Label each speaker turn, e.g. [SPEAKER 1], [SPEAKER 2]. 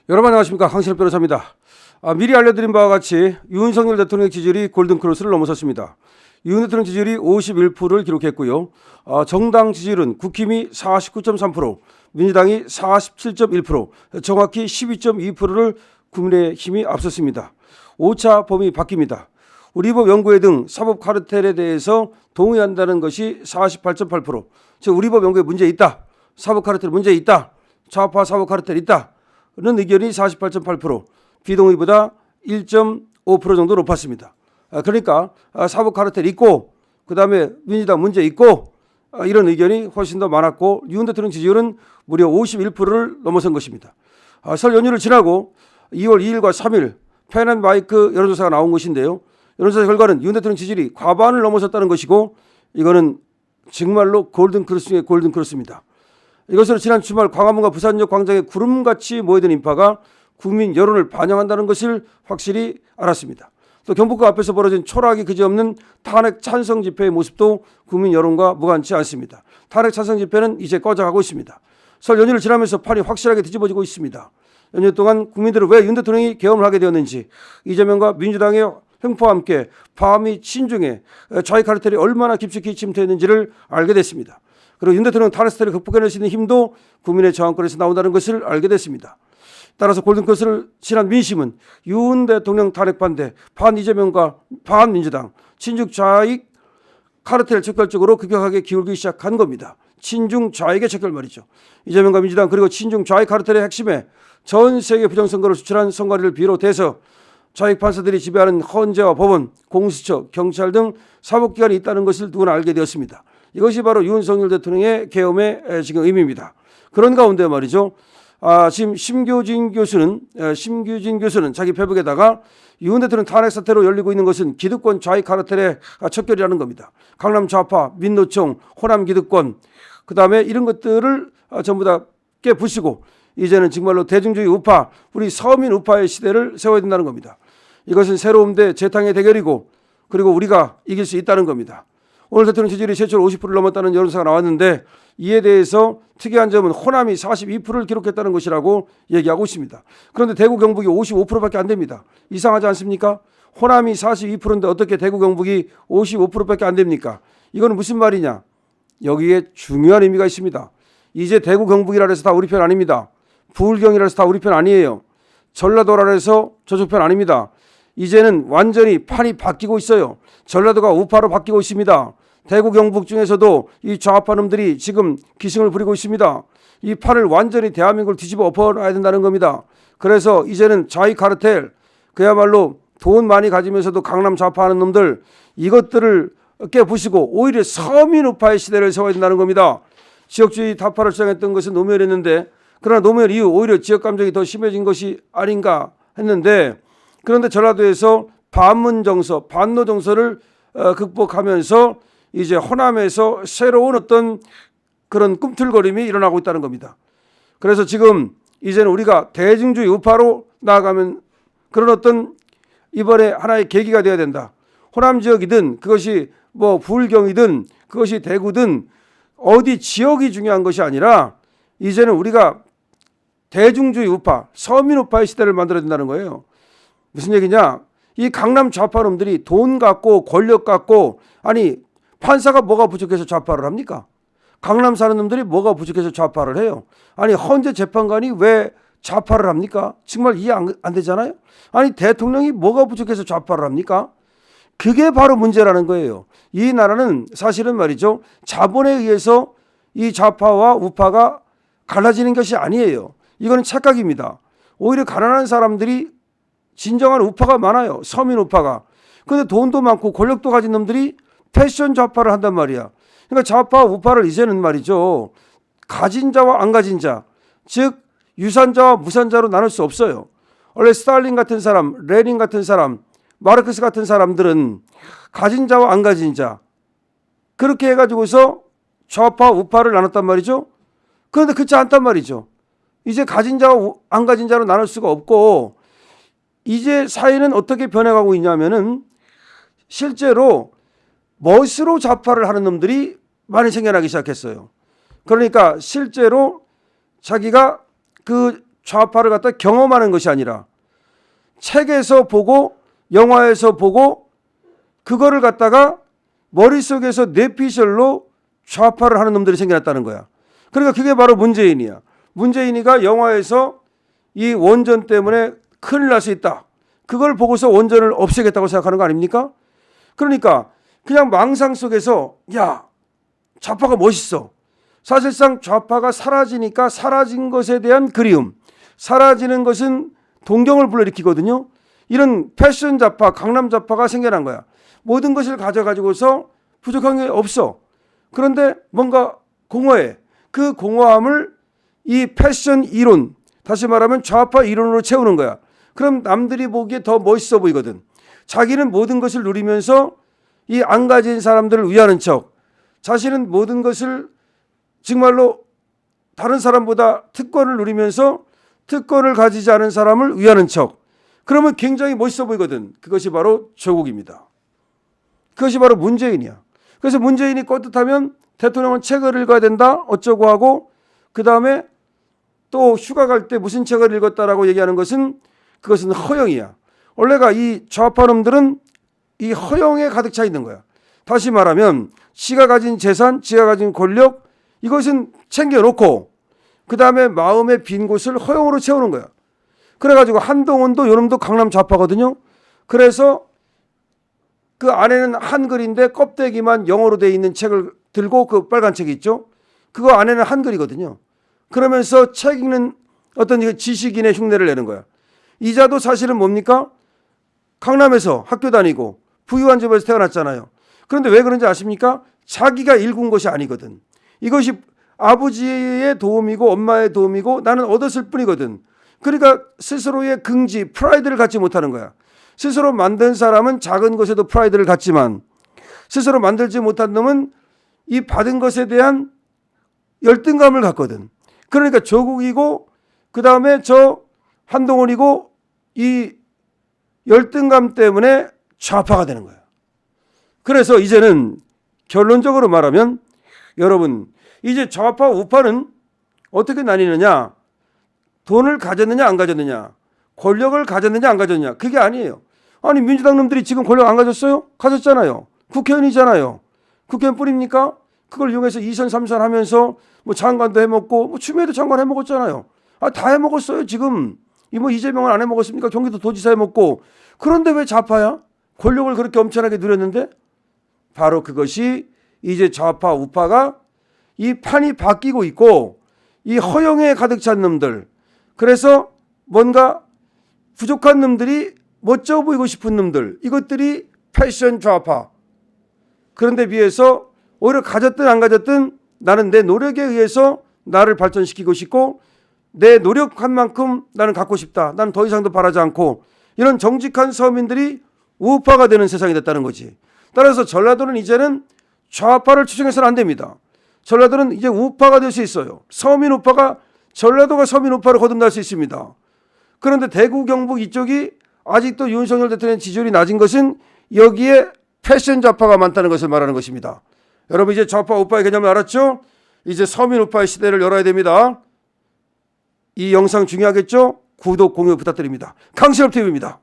[SPEAKER 1] 여러분 안녕하십니까, 강신업 변호사입니다. 미리 알려드린 바와 같이 윤석열 대통령 지지율이 골든크로스를 넘어섰습니다. 윤 대통령 지지율이 51%를 기록했고요. 정당 지지율은 국힘이 49.3%, 민주당이 47.1%, 정확히 12.2%를 국민의힘이 앞섰습니다. 5차 범위 바뀝니다. 우리법 연구회 등 사법 카르텔에 대해서 동의한다는 것이 48.8%, 즉 우리법 연구에 문제 있다, 사법 카르텔 문제 있다, 좌파 사법 카르텔 있다 는 의견이 48.8%, 비동의보다 1.5% 정도 높았습니다. 그러니까 사법 카르텔 있고 그 다음에 민주당 문제 있고 이런 의견이 훨씬 더 많았고, 윤 대통령 지지율은 무려 51%를 넘어선 것입니다. 설 연휴를 지나고 2월 2일과 3일 펜 앤 마이크 여론조사가 나온 것인데요. 여론조사 결과는 윤 대통령 지지율이 과반을 넘어섰다는 것이고, 이거는 정말로 골든크로스 중에 골든크로스입니다. 이것으로 지난 주말 광화문과 부산역 광장에 구름같이 모여든 인파가 국민 여론을 반영한다는 것을 확실히 알았습니다. 또 경북과 앞에서 벌어진 초라하기 그지없는 탄핵 찬성 집회의 모습도 국민 여론과 무관치 않습니다. 탄핵 찬성 집회는 이제 꺼져가고 있습니다. 설 연휴를 지나면서 판이 확실하게 뒤집어지고 있습니다. 연휴 동안 국민들은 왜 윤 대통령이 계엄을 하게 되었는지, 이재명과 민주당의 횡포와 함께 밤이 친중에 좌익 카르텔이 얼마나 깊숙이 침투했는지를 알게 됐습니다. 그리고 윤 대통령 탄핵 사태를 극복해낼 수 있는 힘도 국민의 저항권에서 나온다는 것을 알게 됐습니다. 따라서 골든크로스를 지난 민심은 윤 대통령 탄핵 반대, 반 이재명과 반 민주당, 친중 좌익 카르텔 척결적으로 급격하게 기울기 시작한 겁니다. 친중 좌익의 척결 말이죠. 이재명과 민주당 그리고 친중 좌익 카르텔의 핵심에 전 세계 부정선거를 수출한 선관위를 비롯해서 좌익 판사들이 지배하는 헌재와 법원, 공수처, 경찰 등 사법기관이 있다는 것을 누구나 알게 되었습니다. 이것이 바로 윤석열 대통령의 계엄의 지금 의미입니다. 그런 가운데 말이죠. 지금 심규진 교수는 자기 페북에다가 윤 대통령 탄핵 사태로 열리고 있는 것은 기득권 좌익 카르텔의 척결이라는 겁니다. 강남 좌파, 민노총, 호남 기득권, 그 다음에 이런 것들을 전부 다 깨부시고 이제는 정말로 대중주의 우파, 우리 서민 우파의 시대를 세워야 된다는 겁니다. 이것은 새로움 대 재탕의 대결이고, 그리고 우리가 이길 수 있다는 겁니다. 오늘 대통령 지지율이 최초로 50%를 넘었다는 여론조사가 나왔는데, 이에 대해서 특이한 점은 호남이 42%를 기록했다는 것이라고 얘기하고 있습니다. 그런데 대구 경북이 55%밖에 안 됩니다. 이상하지 않습니까? 호남이 42%인데 어떻게 대구 경북이 55%밖에 안 됩니까? 이거는 무슨 말이냐? 여기에 중요한 의미가 있습니다. 이제 대구 경북이라 해서 다 우리 편 아닙니다. 부울경이라 해서 다 우리 편 아니에요. 전라도라 해서 저쪽 편 아닙니다. 이제는 완전히 판이 바뀌고 있어요. 전라도가 우파로 바뀌고 있습니다. 대구 경북 중에서도 이 좌파 놈들이 지금 기승을 부리고 있습니다. 이 판을 완전히 대한민국을 뒤집어 엎어놔야 된다는 겁니다. 그래서 이제는 좌익 카르텔, 그야말로 돈 많이 가지면서도 강남 좌파하는 놈들, 이것들을 깨부시고 오히려 서민 우파의 시대를 세워야 된다는 겁니다. 지역주의 타파를 주장했던 것은 노무현이었는데, 그러나 노무현 이후 오히려 지역 감정이 더 심해진 것이 아닌가 했는데, 그런데 전라도에서 반문 정서, 반노 정서를 극복하면서 이제 호남에서 새로운 어떤 그런 꿈틀거림이 일어나고 있다는 겁니다. 그래서 지금 이제는 우리가 대중주의 우파로 나아가면 그런 어떤 이번에 하나의 계기가 되어야 된다. 호남 지역이든 그것이 뭐 부울경이든 그것이 대구든 어디 지역이 중요한 것이 아니라 이제는 우리가 대중주의 우파, 서민 우파의 시대를 만들어야 된다는 거예요. 무슨 얘기냐? 이 강남 좌파 놈들이 돈 갖고 권력 갖고, 아니 판사가 뭐가 부족해서 좌파를 합니까? 강남 사는 놈들이 뭐가 부족해서 좌파를 해요? 아니 헌재 재판관이 왜 좌파를 합니까? 정말 이해 안 되잖아요. 아니 대통령이 뭐가 부족해서 좌파를 합니까? 그게 바로 문제라는 거예요. 이 나라는 사실은 말이죠, 자본에 의해서 이 좌파와 우파가 갈라지는 것이 아니에요. 이거는 착각입니다. 오히려 가난한 사람들이 진정한 우파가 많아요. 서민 우파가. 그런데 돈도 많고 권력도 가진 놈들이 패션 좌파를 한단 말이야. 그러니까 좌파 우파를 이제는 말이죠, 가진 자와 안 가진 자, 즉 유산자와 무산자로 나눌 수 없어요. 원래 스탈린 같은 사람, 레닌 같은 사람, 마르크스 같은 사람들은 가진 자와 안 가진 자, 그렇게 해가지고서 좌파 우파를 나눴단 말이죠. 그런데 그렇지 않단 말이죠. 이제 가진 자와 안 가진 자로 나눌 수가 없고, 이제 사회는 어떻게 변해가고 있냐면은 실제로 멋으로 좌파를 하는 놈들이 많이 생겨나기 시작했어요. 그러니까 실제로 자기가 그 좌파를 갖다 경험하는 것이 아니라 책에서 보고 영화에서 보고 그거를 갖다가 머릿속에서 뇌피셜로 좌파를 하는 놈들이 생겨났다는 거야. 그러니까 그게 바로 문재인이야. 문재인이가 영화에서 이 원전 때문에 큰일 날 수 있다. 그걸 보고서 원전을 없애겠다고 생각하는 거 아닙니까? 그러니까 그냥 망상 속에서 야, 좌파가 멋있어. 사실상 좌파가 사라지니까 사라진 것에 대한 그리움, 사라지는 것은 동경을 불러일으키거든요. 이런 패션 좌파, 강남 좌파가 생겨난 거야. 모든 것을 가져가지고서 부족한 게 없어. 그런데 뭔가 공허해. 그 공허함을 이 패션 이론, 다시 말하면 좌파 이론으로 채우는 거야. 그럼 남들이 보기에 더 멋있어 보이거든. 자기는 모든 것을 누리면서 이 안 가진 사람들을 위하는 척, 자신은 모든 것을 정말로 다른 사람보다 특권을 누리면서 특권을 가지지 않은 사람을 위하는 척. 그러면 굉장히 멋있어 보이거든. 그것이 바로 조국입니다. 그것이 바로 문재인이야. 그래서 문재인이 껐듯하면 대통령은 책을 읽어야 된다 어쩌고 하고 그 다음에 또 휴가 갈 때 무슨 책을 읽었다라고 얘기하는 것은 그것은 허영이야. 원래가 이 좌파놈들은 이 허영에 가득 차 있는 거야. 다시 말하면 지가 가진 재산, 지가 가진 권력 이것은 챙겨놓고 그 다음에 마음의 빈 곳을 허영으로 채우는 거야. 그래가지고 한동훈도 요놈도 강남 좌파거든요. 그래서 그 안에는 한글인데 껍데기만 영어로 돼 있는 책을 들고 그 빨간 책이 있죠. 그거 안에는 한글이거든요. 그러면서 책 읽는 어떤 지식인의 흉내를 내는 거야. 이자도 사실은 뭡니까? 강남에서 학교 다니고 부유한 집에서 태어났잖아요. 그런데 왜 그런지 아십니까? 자기가 읽은 것이 아니거든. 이것이 아버지의 도움이고 엄마의 도움이고 나는 얻었을 뿐이거든. 그러니까 스스로의 긍지, 프라이드를 갖지 못하는 거야. 스스로 만든 사람은 작은 것에도 프라이드를 갖지만 스스로 만들지 못한 놈은 이 받은 것에 대한 열등감을 갖거든. 그러니까 조국이고 그 다음에 저 한동훈이고 이 열등감 때문에 좌파가 되는 거야. 그래서 이제는 결론적으로 말하면 여러분 이제 좌파 우파는 어떻게 나뉘느냐? 돈을 가졌느냐 안 가졌느냐? 권력을 가졌느냐 안 가졌느냐? 그게 아니에요. 아니 민주당 놈들이 지금 권력 안 가졌어요? 가졌잖아요. 국회의원이잖아요. 국회의원 뿐입니까? 그걸 이용해서 2선 3선 하면서 뭐 장관도 해먹고 뭐 추미애도 장관 해먹었잖아요. 아, 다 해먹었어요 지금. 뭐 이재명은 안 해먹었습니까? 경기도 도지사 해먹고. 그런데 왜 좌파야? 권력을 그렇게 엄청나게 누렸는데? 바로 그것이 이제 좌파 우파가 이 판이 바뀌고 있고 이 허영에 가득 찬 놈들, 그래서 뭔가 부족한 놈들이 멋져 보이고 싶은 놈들, 이것들이 패션 좌파. 그런데 비해서 오히려 가졌든 안 가졌든 나는 내 노력에 의해서 나를 발전시키고 싶고 내 노력한 만큼 나는 갖고 싶다. 나는 더 이상도 바라지 않고 이런 정직한 서민들이 우파가 되는 세상이 됐다는 거지. 따라서 전라도는 이제는 좌파를 추종해서는 안 됩니다. 전라도는 이제 우파가 될 수 있어요. 서민 우파가 전라도가 서민 우파로 거듭날 수 있습니다. 그런데 대구 경북 이쪽이 아직도 윤석열 대통령 지지율이 낮은 것은 여기에 패션 좌파가 많다는 것을 말하는 것입니다. 여러분 이제 좌파 우파의 개념을 알았죠? 이제 서민 우파의 시대를 열어야 됩니다. 이 영상 중요하겠죠? 구독 공유 부탁드립니다. 강신업 TV입니다.